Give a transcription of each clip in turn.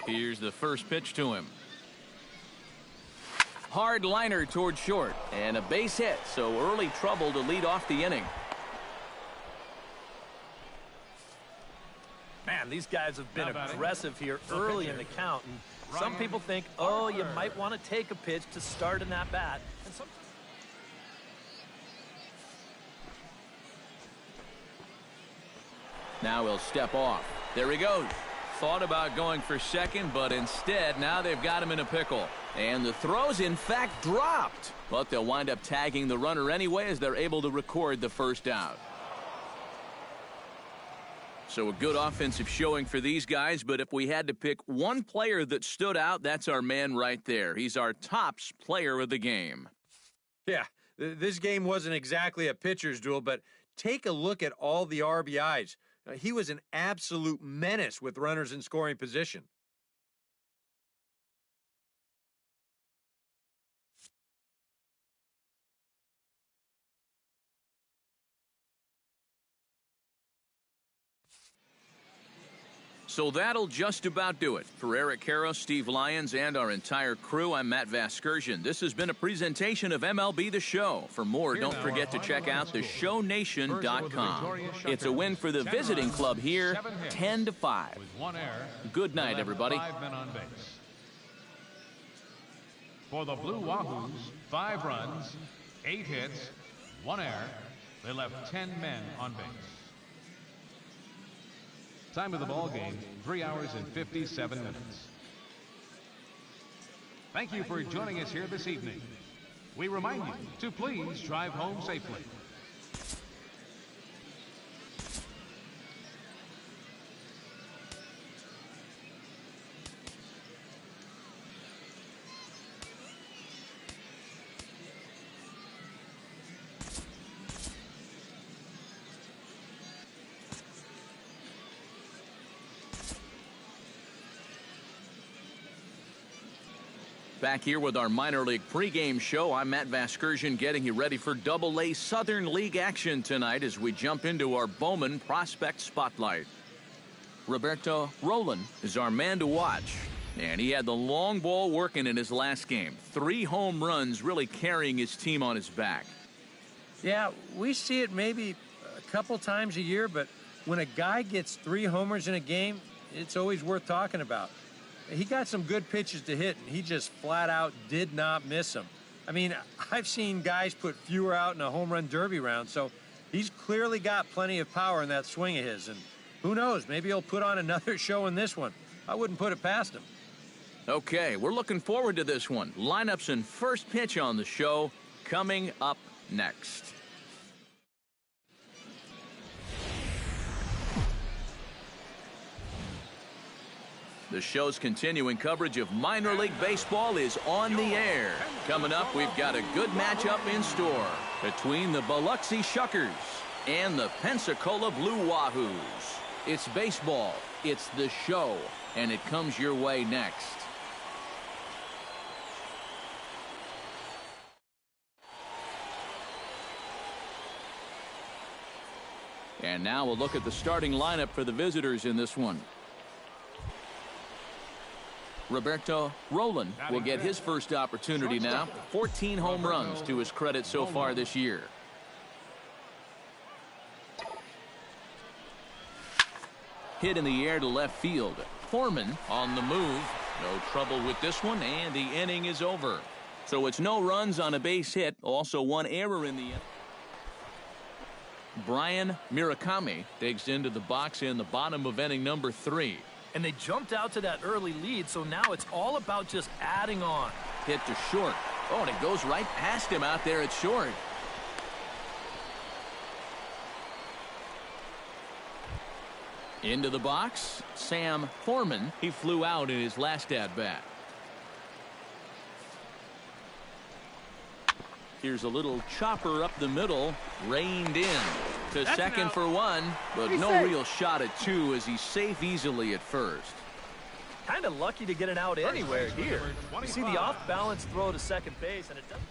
Here's the first pitch to him. Hard liner toward short, and a base hit, so early trouble to lead off the inning. Man, these guys have been aggressive here early in the count. And some people think, oh, you might want to take a pitch to start an at-bat. Now he'll step off. There he goes. Thought about going for second, but instead, now they've got him in a pickle. And the throw's, in fact, dropped. But they'll wind up tagging the runner anyway as they're able to record the first out. So a good offensive showing for these guys, but if we had to pick one player that stood out, that's our man right there. He's our tops player of the game. Yeah, this game wasn't exactly a pitcher's duel, but take a look at all the RBIs. He was an absolute menace with runners in scoring position. So that'll just about do it. For Eric Karros, Steve Lyons, and our entire crew, I'm Matt Vasgersian. This has been a presentation of MLB The Show. For more, don't forget to check out theshownation.com. It's a win for the visiting club here, 10-5. Good night, everybody. 5 men on base. For the Blue Wahoos, 5 runs, 8 hits, 1 error. They left 10 men on base. Time of the ball game, 3 hours and 57 minutes. Thank you for joining us here this evening. We remind you to please drive home safely. Back here with our minor league pregame show, I'm Matt Vasgersian getting you ready for Double-A Southern League action tonight as we jump into our Bowman Prospect Spotlight. Roberto Roland is our man to watch, and he had the long ball working in his last game. 3 home runs really carrying his team on his back. Yeah, we see it maybe a couple times a year, but when a guy gets 3 homers in a game, it's always worth talking about. He got some good pitches to hit, and he just flat out did not miss them. I mean, I've seen guys put fewer out in a home run derby round, so he's clearly got plenty of power in that swing of his. And who knows, maybe he'll put on another show in this one. I wouldn't put it past him. Okay, we're looking forward to this one. Lineups and first pitch on the show coming up next. The show's continuing coverage of minor league baseball is on the air. Coming up, we've got a good matchup in store between the Biloxi Shuckers and the Pensacola Blue Wahoos. It's baseball, it's the show, and it comes your way next. And now we'll look at the starting lineup for the visitors in this one. Roberto Roland will get his first opportunity now. 14 home runs to his credit so far this year. Hit in the air to left field. Foreman on the move. No trouble with this one, and the inning is over. So it's no runs on a base hit. Also 1 error in the inning. Brian Murakami digs into the box in the bottom of inning number 3. And they jumped out to that early lead, so now it's all about just adding on. Hit to short. Oh, and it goes right past him out there at short. Into the box, Sam Foreman. He flew out in his last at-bat. Here's a little chopper up the middle, reined in to second for 1, but no real shot at 2 as he's safe easily at first. Kind of lucky to get it out anywhere here. You see the off-balance throw to second base, and it doesn't.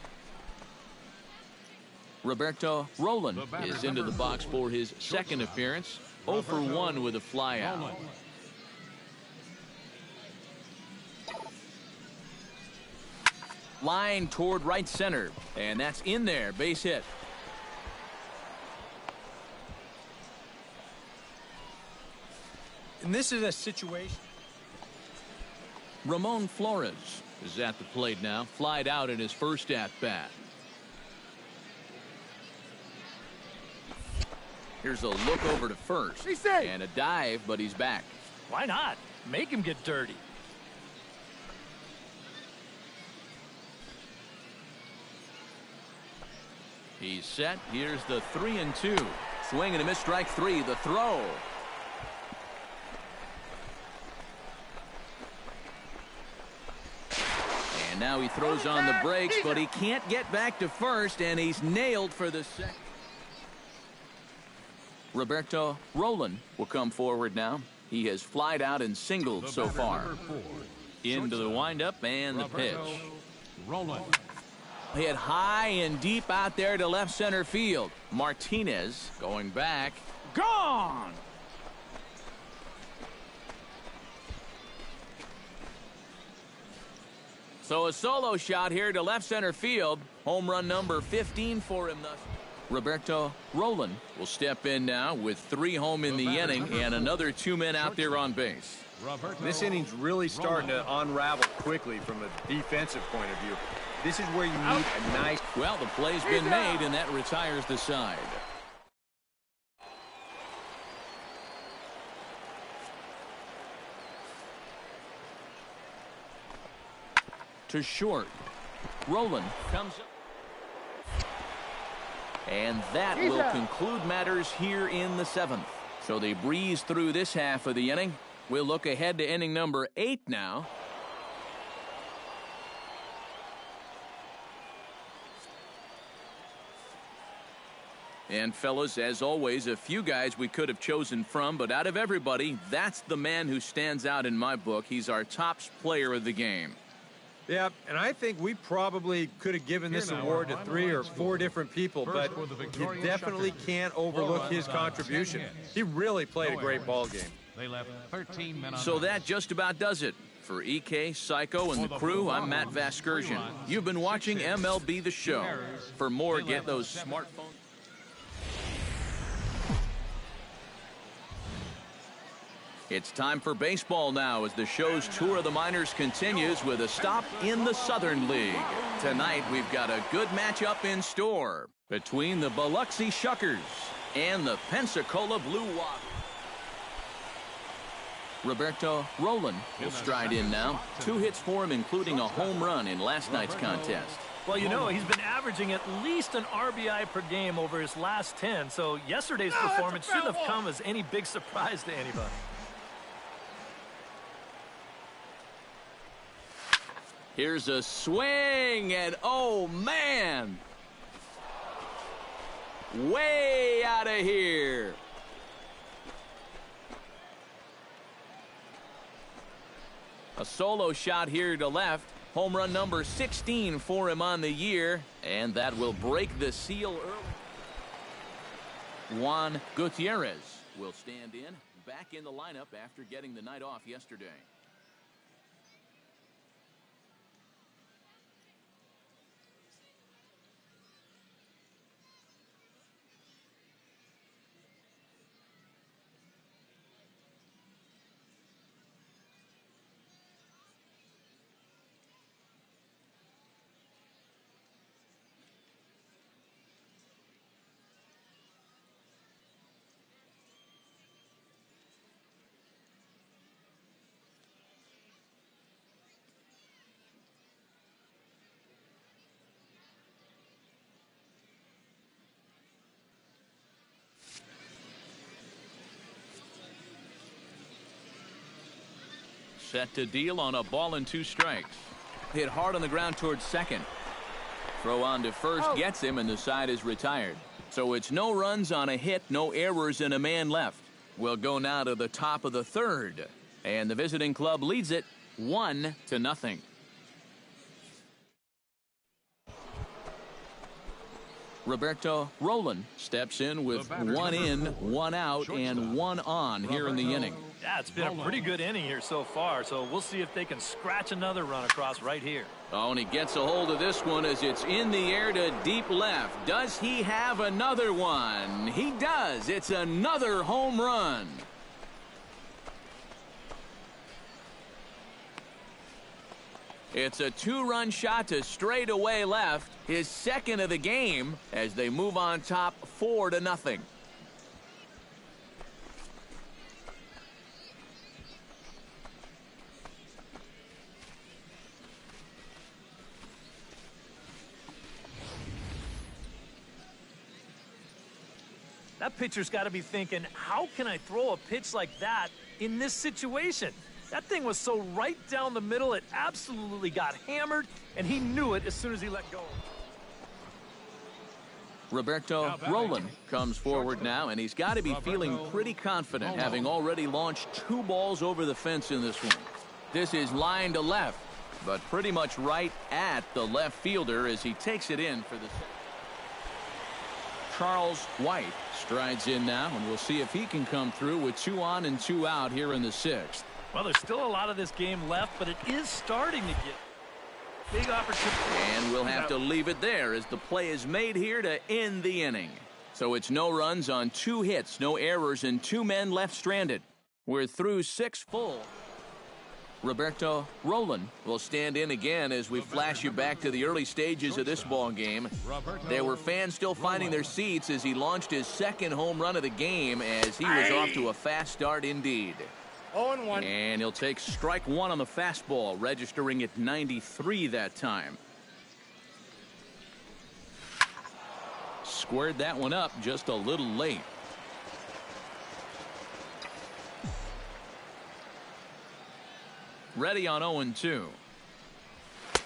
Roberto Roland is into the box for his second appearance. 0 for 1 with a flyout. Line toward right center. And that's in there. Base hit. And this is a situation. Ramon Flores is at the plate now. Flied out in his first at-bat. Here's a look over to first. And a dive, but he's back. Why not? Make him get dirty. He's set. Here's the 3-2. Swing and a miss, strike three. The throw. And now he throws on the brakes, but he can't get back to first, and he's nailed for the second. Roberto Roland will come forward now. He has flied out and singled so far. Into the windup and the pitch. Roland. Hit high and deep out there to left center field. Martinez going back. Gone! So a solo shot here to left center field. Home run number 15 for him thus. Roberto Roland will step in now with 3 home in the inning and another 2 men out there on base. This inning's really starting to unravel quickly from a defensive point of view. This is where you need a nice... Well, the play's been made, and that retires the side. To short. Roland comes up. And that will conclude matters here in the 7th. So they breeze through this half of the inning. We'll look ahead to inning number 8 now. And fellas, as always, a few guys we could have chosen from, but out of everybody, that's the man who stands out in my book. He's our top player of the game. Yeah, and I think we probably could have given this award to 3 or 4 different people, but you definitely can't overlook his contribution. He really played a great ball game. They left 13 men on so that just about does it. For EK, Psycho, and the crew, I'm Matt Vasgersian. You've been watching MLB The Show. For more, get those smartphones. It's time for baseball now as the show's tour of the minors continues with a stop in the Southern League. Tonight, we've got a good matchup in store between the Biloxi Shuckers and the Pensacola Blue Water. Roberto Roland will stride in now. 2 hits for him, including a home run in last night's contest. Well, you know, he's been averaging at least an RBI per game over his last 10, so yesterday's performance shouldn't have come as any big surprise to anybody. Here's a swing, and oh, man! Way out of here. A solo shot here to left. Home run number 16 for him on the year, and that will break the seal early. Juan Gutierrez will stand in, back in the lineup after getting the night off yesterday. Set to deal on a ball and 2 strikes. Hit hard on the ground towards second. Throw on to first gets him, and the side is retired. So it's no runs on a hit, no errors, and a man left. We'll go now to the top of the 3rd. And the visiting club leads it 1-0. Roberto Roland steps in with 1 in, 1 out, and 1 on here in the inning. Yeah, it's been a pretty good inning here so far, so we'll see if they can scratch another run across right here. Oh, and he gets a hold of this one as it's in the air to deep left. Does he have another one? He does. It's another home run. It's a two-run shot to straightaway left, his second of the game, as they move on top 4-0. That pitcher's got to be thinking, how can I throw a pitch like that in this situation? That thing was so right down the middle, it absolutely got hammered, and he knew it as soon as he let go. Roberto Roland comes forward now, and he's got to be feeling pretty confident, having already launched 2 balls over the fence in this one. This is line to left, but pretty much right at the left fielder as he takes it in for the second. Charles White strides in now, and we'll see if he can come through with 2 on and 2 out here in the 6th. Well, there's still a lot of this game left, but it is starting to get big opportunity. And we'll have to leave it there as the play is made here to end the inning. So it's no runs on 2 hits, no errors, and 2 men left stranded. We're through 6 full. Roberto Roland will stand in again as we flash you back to the early stages of this ball game. There were fans still finding their seats as he launched his second home run of the game as he was off to a fast start indeed. 0-1. And he'll take strike 1 on the fastball, registering at 93 that time. Squared that one up just a little late. Ready on 0-2.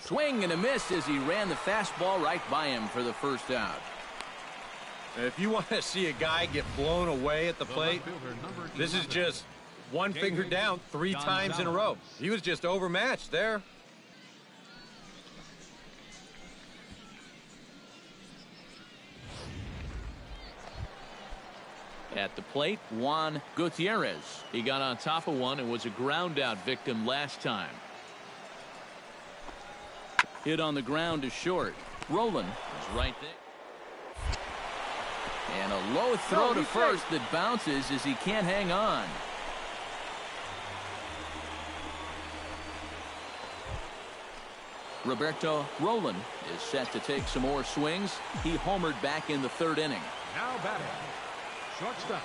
Swing and a miss as he ran the fastball right by him for the first out. If you want to see a guy get blown away at the plate, this is just one finger down 3 times in a row. He was just overmatched there. At the plate, Juan Gutierrez. He got on top of one and was a ground out victim last time. Hit on the ground to short. Roland is right there. And a low throw to first that bounces as he can't hang on. Roberto Roland is set to take some more swings. He homered back in the 3rd inning. Now batting, shortstop.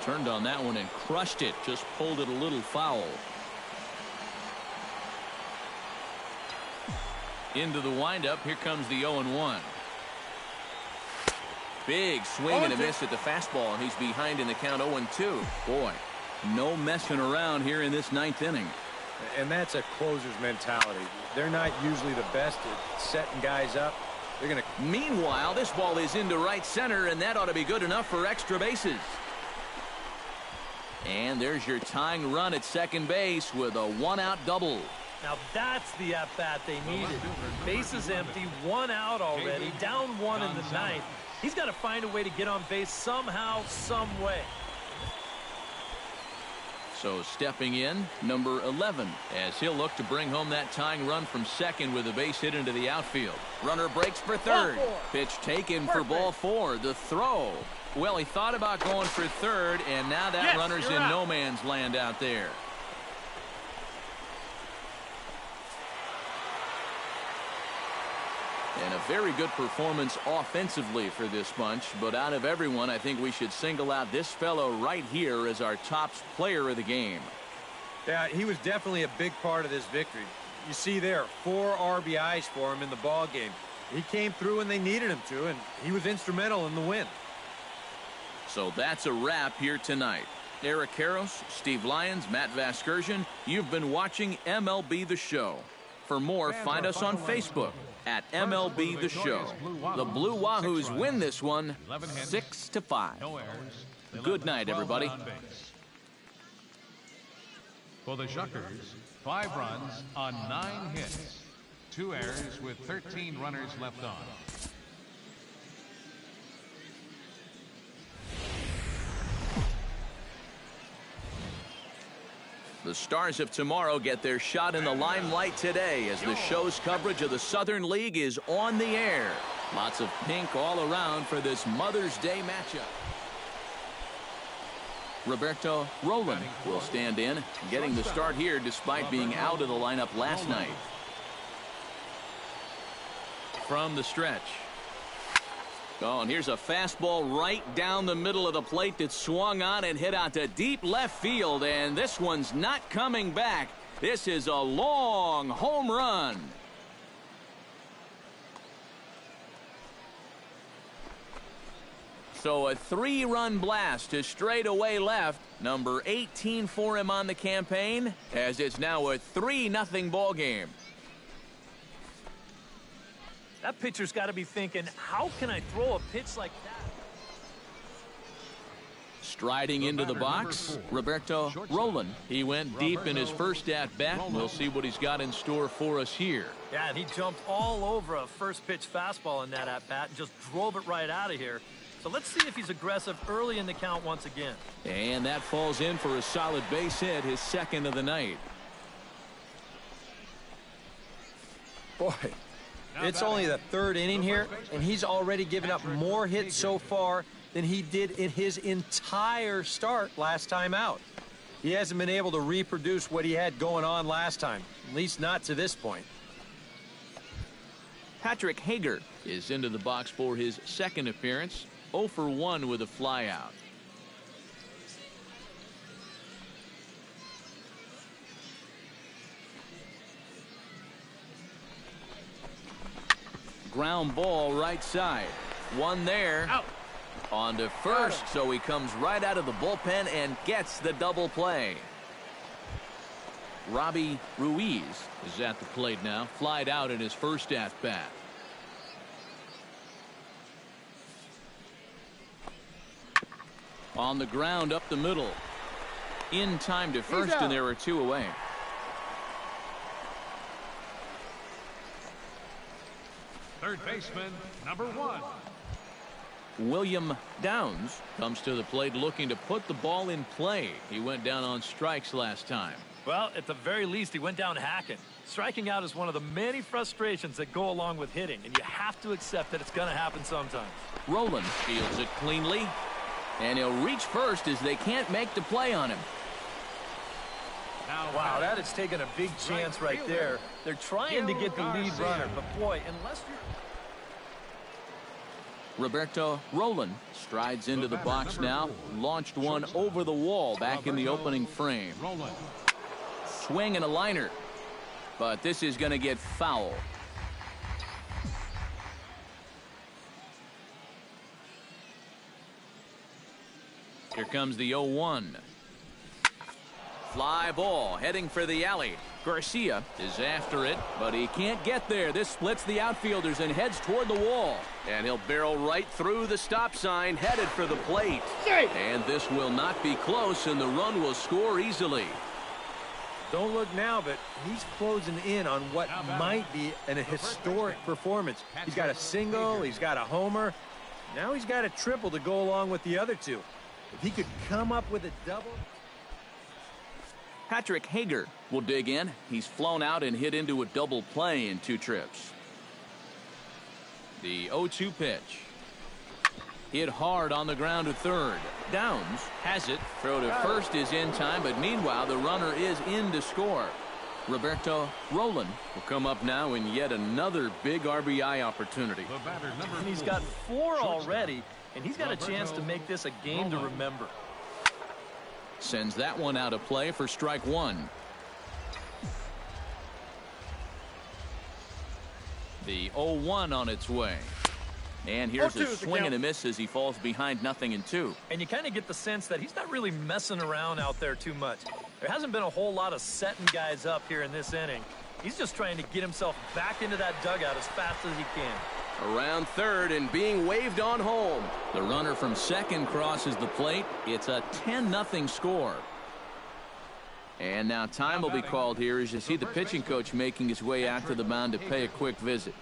Turned on that one and crushed it. Just pulled it a little foul. Into the windup. Here comes the 0-1. Big swing and a miss at the fastball, and he's behind in the count 0-2. Boy, no messing around here in this 9th inning. And that's a closer's mentality. They're not usually the best at setting guys up. They're going to. Meanwhile, this ball is into right center, and that ought to be good enough for extra bases. And there's your tying run at second base with a 1-out double. Now that's the at-bat they needed. Bases empty, 1 out already, down 1 in the 9th. He's got to find a way to get on base somehow, some way. So stepping in, number 11, as he'll look to bring home that tying run from second with a base hit into the outfield. Runner breaks for third. Pitch taken for ball 4. The throw. Well, he thought about going for third, and now that runner's in no man's land out there. And a very good performance offensively for this bunch. But out of everyone, I think we should single out this fellow right here as our top player of the game. Yeah, he was definitely a big part of this victory. You see there, 4 RBIs for him in the ball game. He came through when they needed him to, and he was instrumental in the win. So that's a wrap here tonight. Eric Karros, Steve Lyons, Matt Vasgersian, you've been watching MLB The Show. For more, find us on Facebook at MLB The Show. The Blue Wahoos win this one 6-5. Good night, everybody. For the Shuckers, 5 runs on 9 hits. 2 errors with 13 runners left on. The stars of tomorrow get their shot in the limelight today as the show's coverage of the Southern League is on the air. Lots of pink all around for this Mother's Day matchup. Roberto Roland will stand in, getting the start here despite being out of the lineup last night. From the stretch. Oh, and here's a fastball right down the middle of the plate that swung on and hit out to deep left field, and this one's not coming back. This is a long home run. So a 3-run blast to straightaway left, number 18 for him on the campaign, as it's now a 3-0 ball game. That pitcher's got to be thinking, how can I throw a pitch like that? Striding into the box, Roberto Roland. He went deep in his first at-bat. We'll see what he's got in store for us here. Yeah, and he jumped all over a first-pitch fastball in that at-bat and just drove it right out of here. So let's see if he's aggressive early in the count once again. And that falls in for a solid base hit, his second of the night. Boy, it's only the third inning here, and he's already given up more hits so far than he did in his entire start last time out. He hasn't been able to reproduce what he had going on last time, at least not to this point. Patrick Hager is into the box for his second appearance. 0 for 1 with a flyout. Ground ball right side. One there. Out. On to first, so he comes right out of the bullpen and gets the double play. Robbie Ruiz is at the plate now. Flied out in his first at-bat. On the ground up the middle. In time to first, and there are 2 away. Third baseman, number 1. William Downs comes to the plate looking to put the ball in play. He went down on strikes last time. Well, at the very least, he went down hacking. Striking out is one of the many frustrations that go along with hitting, and you have to accept that it's going to happen sometimes. Roland fields it cleanly, and he'll reach first as they can't make the play on him. Wow, that has taken a big chance right there. They're trying to get the lead runner, but boy, unless you're... Roberto Roland strides into the box now. Launched one over the wall back in the opening frame. Swing and a liner. But this is going to get foul. Here comes the 0-1. Fly ball heading for the alley. Garcia is after it, but he can't get there. This splits the outfielders and heads toward the wall. And he'll barrel right through the stop sign, headed for the plate. And this will not be close, and the run will score easily. Don't look now, but he's closing in on what might be a historic performance. He's got a single, he's got a homer. Now he's got a triple to go along with the other 2. If he could come up with a double... Patrick Hager will dig in. He's flown out and hit into a double play in 2 trips. The 0-2 pitch. Hit hard on the ground to third. Downs has it. Throw to first is in time, but meanwhile the runner is in to score. Roberto Roland will come up now in yet another big RBI opportunity. And he's got 4 already, and he's got a chance to make this a game to remember. Sends that one out of play for strike 1. The 0-1 on its way. And here's a swing and a miss as he falls behind 0-2. And you kind of get the sense that he's not really messing around out there too much. There hasn't been a whole lot of setting guys up here in this inning. He's just trying to get himself back into that dugout as fast as he can. Around third and being waved on home. The runner from second crosses the plate. It's a 10-0 score. And now time will be called here as you see the pitching coach making his way out to the mound to pay a quick visit.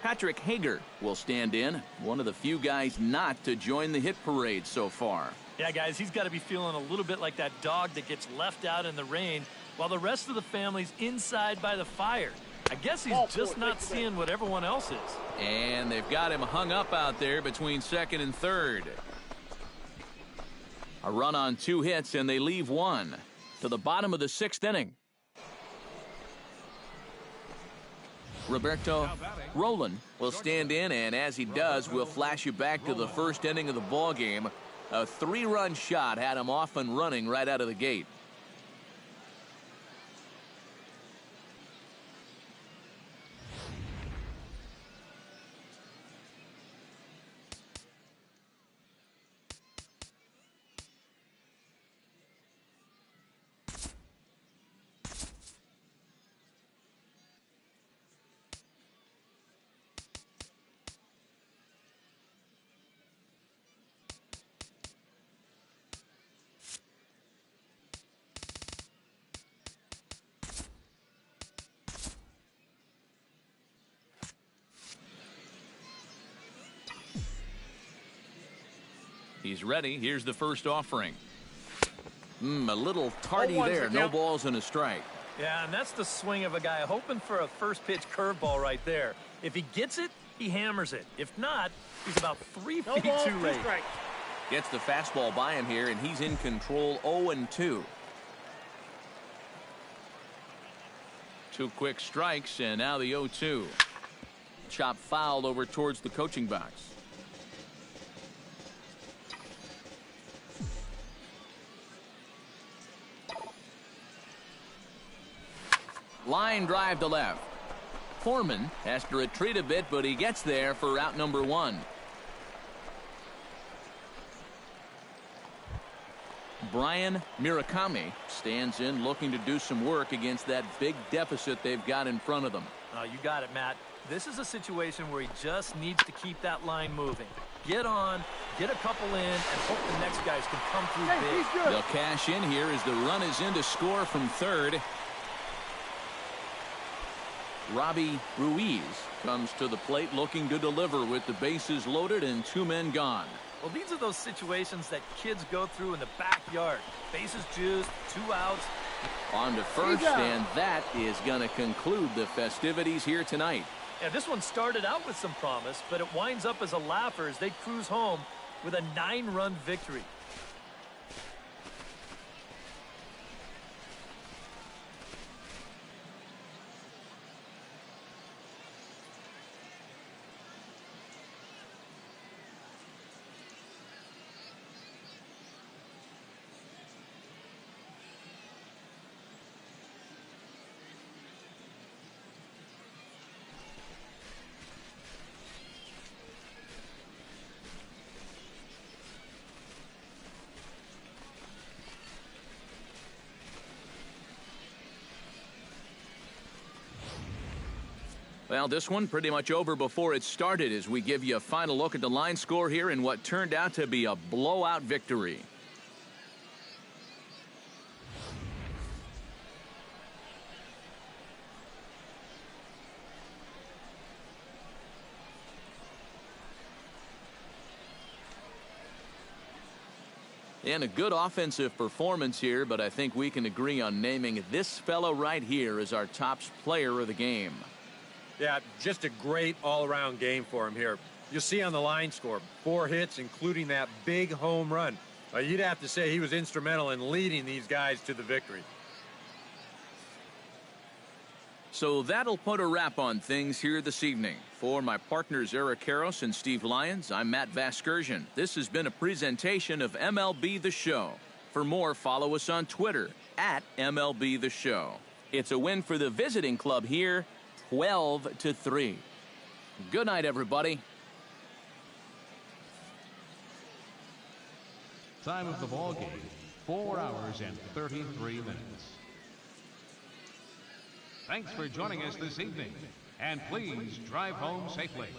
Patrick Hager will stand in, one of the few guys not to join the hit parade so far. Yeah, guys, he's got to be feeling a little bit like that dog that gets left out in the rain while the rest of the family's inside by the fire. I guess he's just not seeing what everyone else is. And they've got him hung up out there between second and third. A run on 2 hits, and they leave 1 to the bottom of the 6th inning. Roberto Roland will stand in, and as he does, we'll flash you back to the first inning of the ball game. A 3-run shot had him off and running right out of the gate. He's ready. Here's the first offering. A little tardy there. No balls and a strike. Yeah, and that's the swing of a guy hoping for a first pitch curveball right there. If he gets it, he hammers it. If not, he's about 3 feet too late. Gets the fastball by him here, and he's in control 0-2. 2 quick strikes, and now the 0-2. Chop fouled over towards the coaching box. Line drive to left. Foreman has to retreat a bit, but he gets there for out number 1. Brian Murakami stands in looking to do some work against that big deficit they've got in front of them. Oh, you got it, Matt. This is a situation where he just needs to keep that line moving. Get on, get a couple in, and hope the next guys can come through big. They'll cash in here as the run is in to score from third. Robbie Ruiz comes to the plate looking to deliver with the bases loaded and 2 men gone. Well, these are those situations that kids go through in the backyard. Bases juiced, 2 outs. On to first, and that is going to conclude the festivities here tonight. Yeah, this one started out with some promise, but it winds up as a laugher as they cruise home with a 9-run victory. Well, this one pretty much over before it started as we give you a final look at the line score here in what turned out to be a blowout victory. And a good offensive performance here, but I think we can agree on naming this fellow right here as our top player of the game. Yeah, just a great all-around game for him here. You'll see on the line score, 4 hits, including that big home run. You'd have to say he was instrumental in leading these guys to the victory. So that'll put a wrap on things here this evening. For my partners Eric Karros and Steve Lyons, I'm Matt Vasgersian. This has been a presentation of MLB The Show. For more, follow us on Twitter at MLB The Show. It's a win for the visiting club here, 12-3. Good night, everybody. Time of the ball game, 4 hours and 33 minutes. Thanks for joining us this evening, and please drive home safely.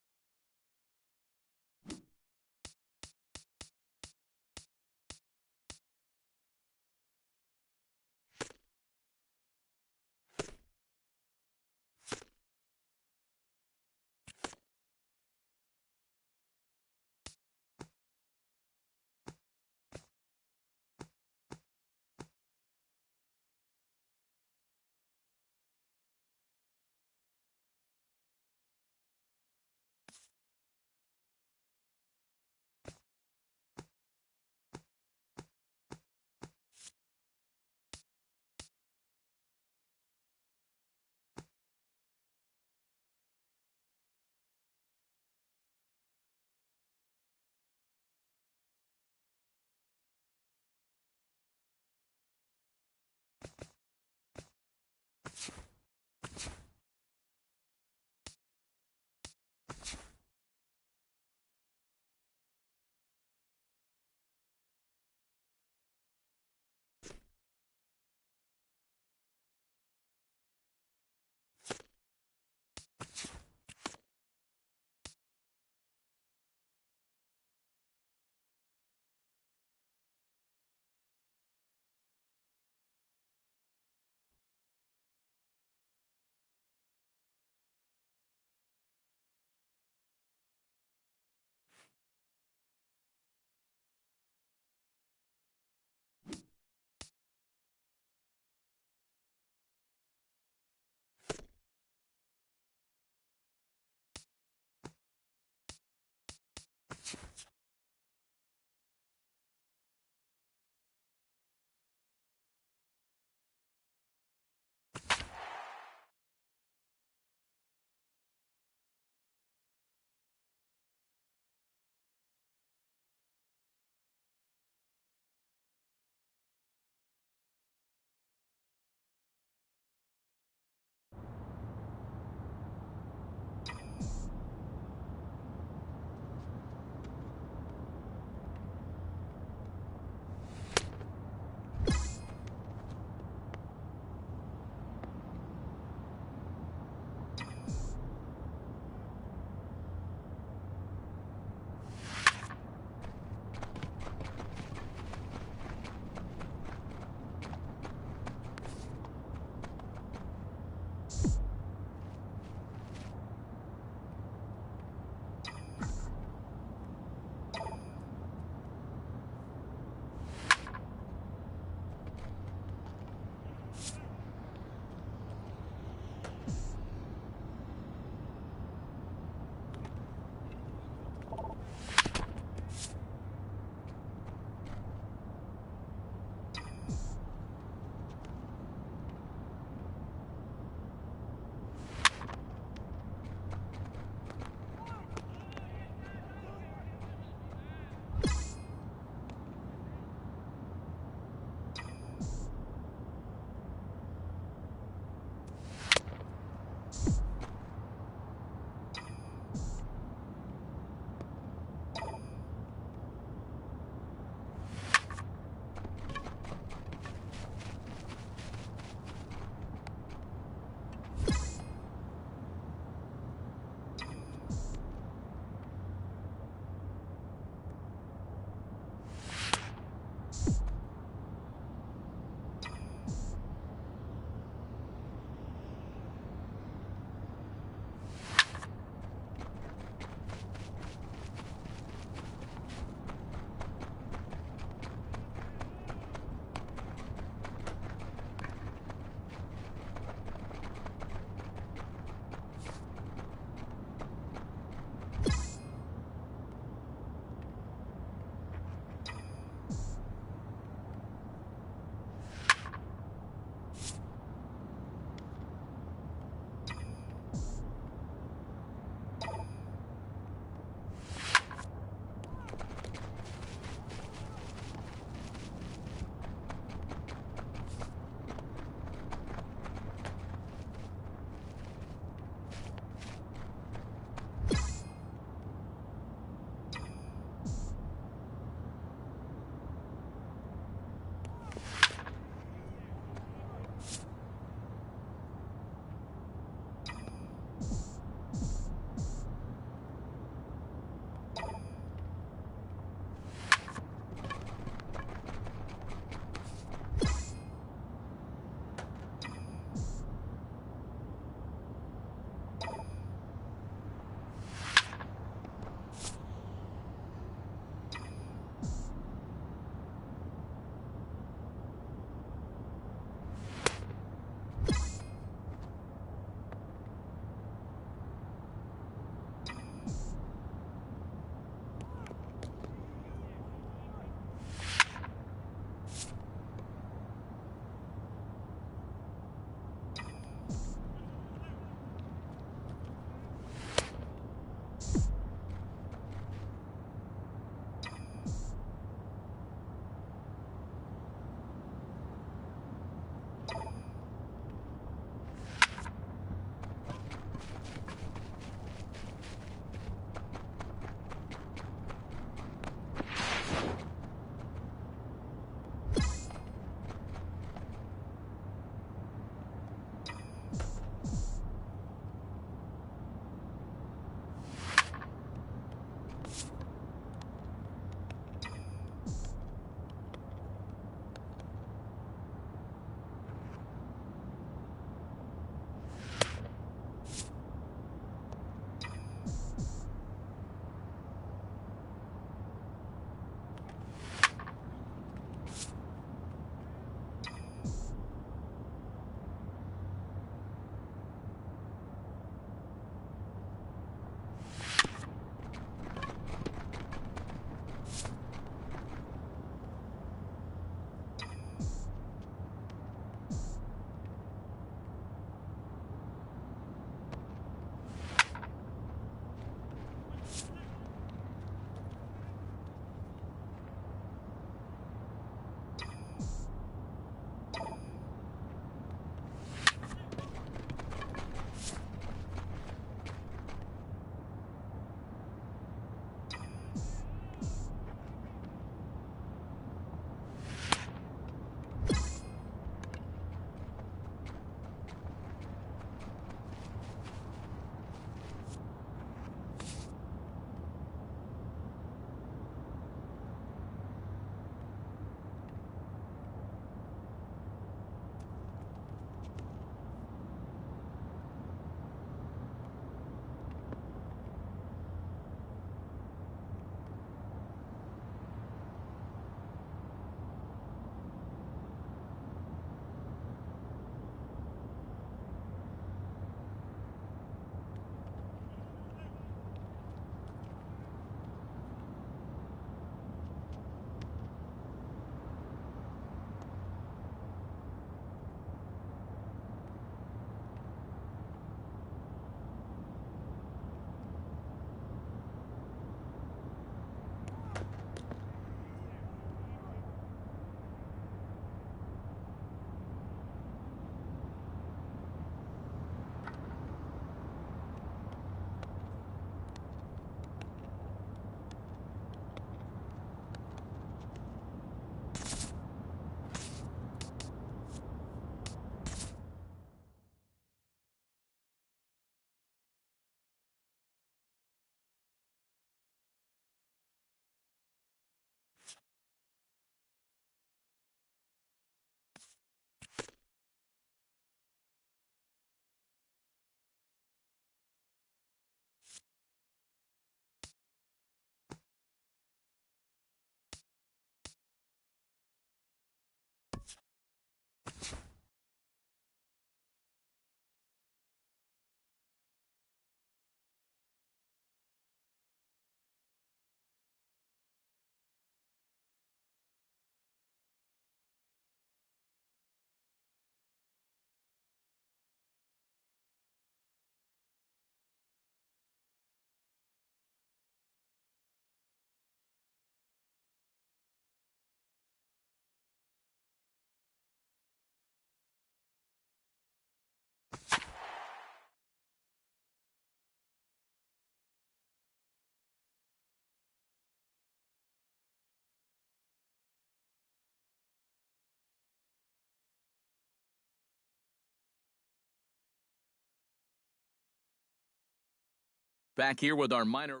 Back here with our minor.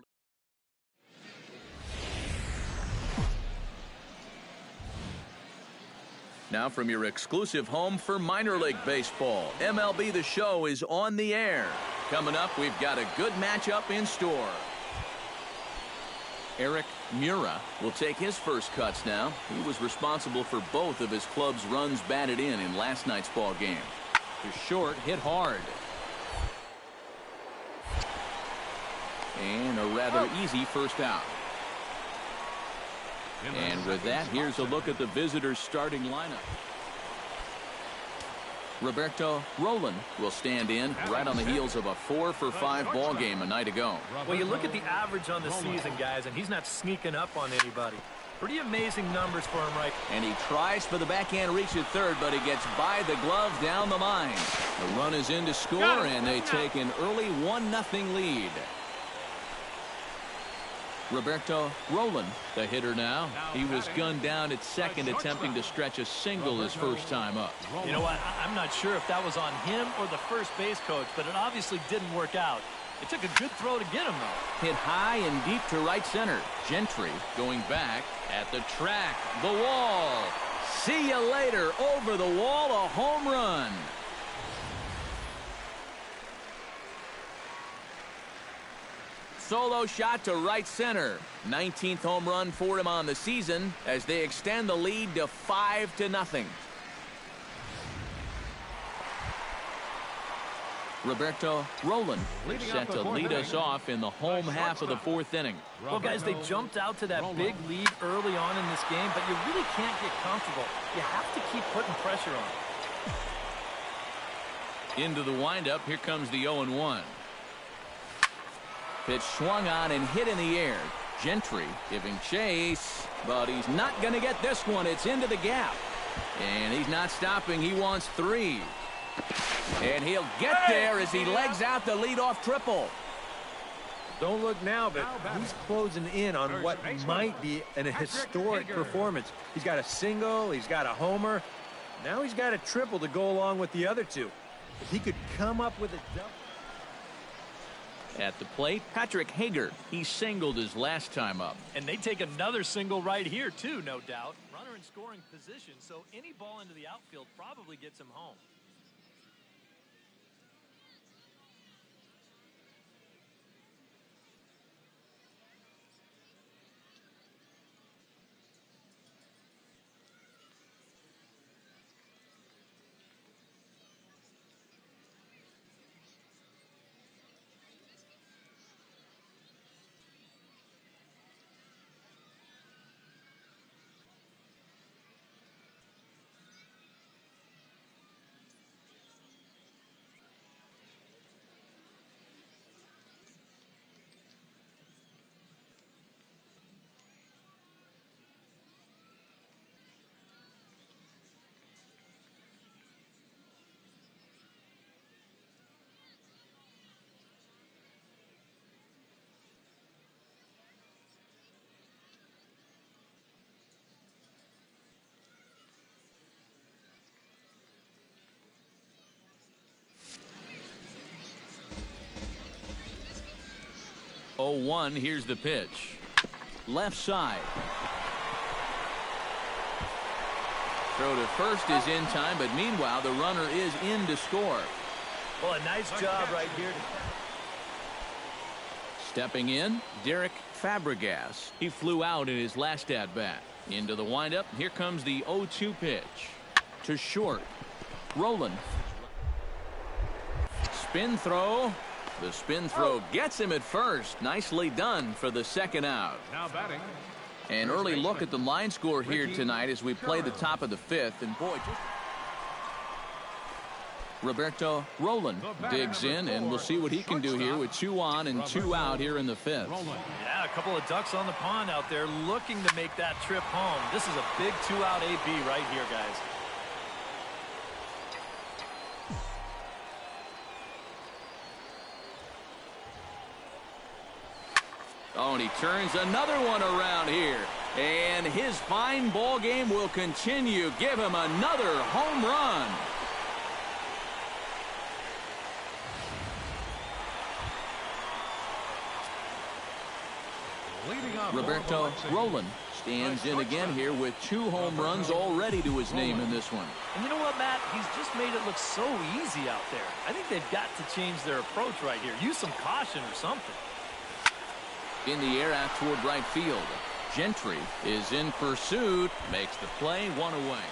Now from your exclusive home for minor league baseball, MLB The Show is on the air. Coming up, we've got a good matchup in store. Eric Mura will take his first cuts now. He was responsible for both of his club's runs batted in last night's ball game. To short, hit hard. And a rather easy first out. And with that, here's a look at the visitors' starting lineup. Roberto Roland will stand in right on the heels of a 4-for-5 ball game a night ago. Well, you look at the average on the season, guys, and he's not sneaking up on anybody. Pretty amazing numbers for him, right? And he tries for the backhand reach at third, but he gets by the glove down the line. The run is in to score, and they take an early 1-0 lead. Roberto Roland, the hitter now. He was gunned down at second, attempting to stretch a single his first time up. You know what? I'm not sure if that was on him or the first base coach, but it obviously didn't work out. It took a good throw to get him, though. Hit high and deep to right center. Gentry going back at the track. The wall. See you later. Over the wall, a home run. Solo shot to right center. 19th home run for him on the season as they extend the lead to 5-0. Roberto Roland set to lead us off in the home half of the fourth inning. Well, guys, they jumped out to that big lead early on in this game, but you really can't get comfortable. You have to keep putting pressure on. Into the windup, here comes the 0-1. Pitch swung on and hit in the air. Gentry giving chase, but he's not going to get this one. It's into the gap. And he's not stopping. He wants 3. And he'll get there as he legs out the leadoff triple. Don't look now, but he's closing in on what might be a historic performance. He's got a single, he's got a homer. Now he's got a triple to go along with the other two. If he could come up with a double. At the plate, Patrick Hager. He singled his last time up. And they take another single right here, too, no doubt. Runner in scoring position, so any ball into the outfield probably gets him home. Oh, 1, here's the pitch. Left side. Throw to first is in time, but meanwhile the runner is in to score. Well, a nice job right here. Stepping in, Derek Fabregas. He flew out in his last at-bat. Into the windup, here comes the 0-2 pitch. To short. Roland. Spin throw. The spin throw gets him at first. Nicely done for the second out. Now batting. An early look at the line score here tonight as we play the top of the fifth. And boy, Roberto Roland digs in, and we'll see what he can do here with 2 on and 2 out here in the fifth. Yeah, a couple of ducks on the pond out there looking to make that trip home. This is a big 2-out AB right here, guys. Oh, and he turns another one around here. And his fine ball game will continue. Give him another home run. Leading off Roberto for Roland stands in again here with 2 home runs already to his name in this one. And you know what, Matt? He's just made it look so easy out there. I think they've got to change their approach right here. Use some caution or something. In the air out toward right field. Gentry is in pursuit. Makes the play, 1 away.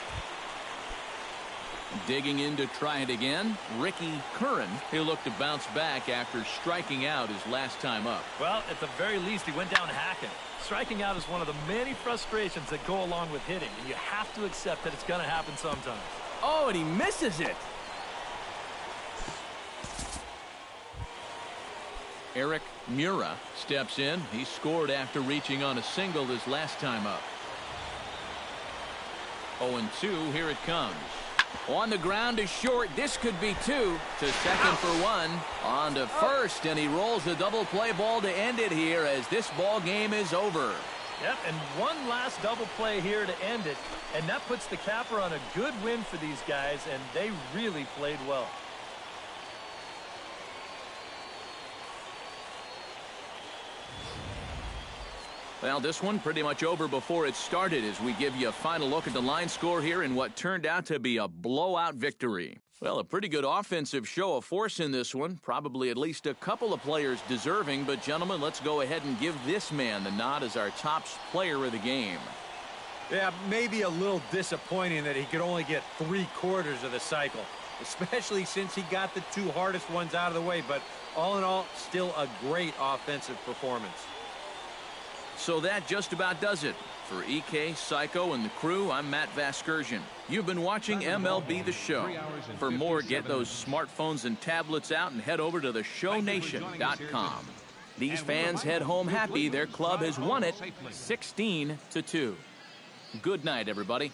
Digging in to try it again, Ricky Curran. He'll look to bounce back after striking out his last time up. Well, at the very least, he went down hacking. Striking out is one of the many frustrations that go along with hitting, and you have to accept that it's going to happen sometimes. Oh, and he misses it. Eric Mura steps in. He scored after reaching on a single his last time up. 0-2, here it comes. On the ground to short. This could be 2. To second for 1. On to first, and he rolls the double play ball to end it here as this ball game is over. Yep, and one last double play here to end it, and that puts the capper on a good win for these guys, and they really played well. Well, this one pretty much over before it started as we give you a final look at the line score here in what turned out to be a blowout victory. Well, a pretty good offensive show of force in this one. Probably at least a couple of players deserving. But, gentlemen, let's go ahead and give this man the nod as our top player of the game. Yeah, maybe a little disappointing that he could only get 3/4 of the cycle, especially since he got the 2 hardest ones out of the way. But all in all, still a great offensive performance. So that just about does it. For EK, Psycho, and the crew, I'm Matt Vasgersian. You've been watching MLB The Show. For more, get those smartphones and tablets out and head over to theshownation.com. These fans head home happy. Their club has won it 16-2. Good night, everybody.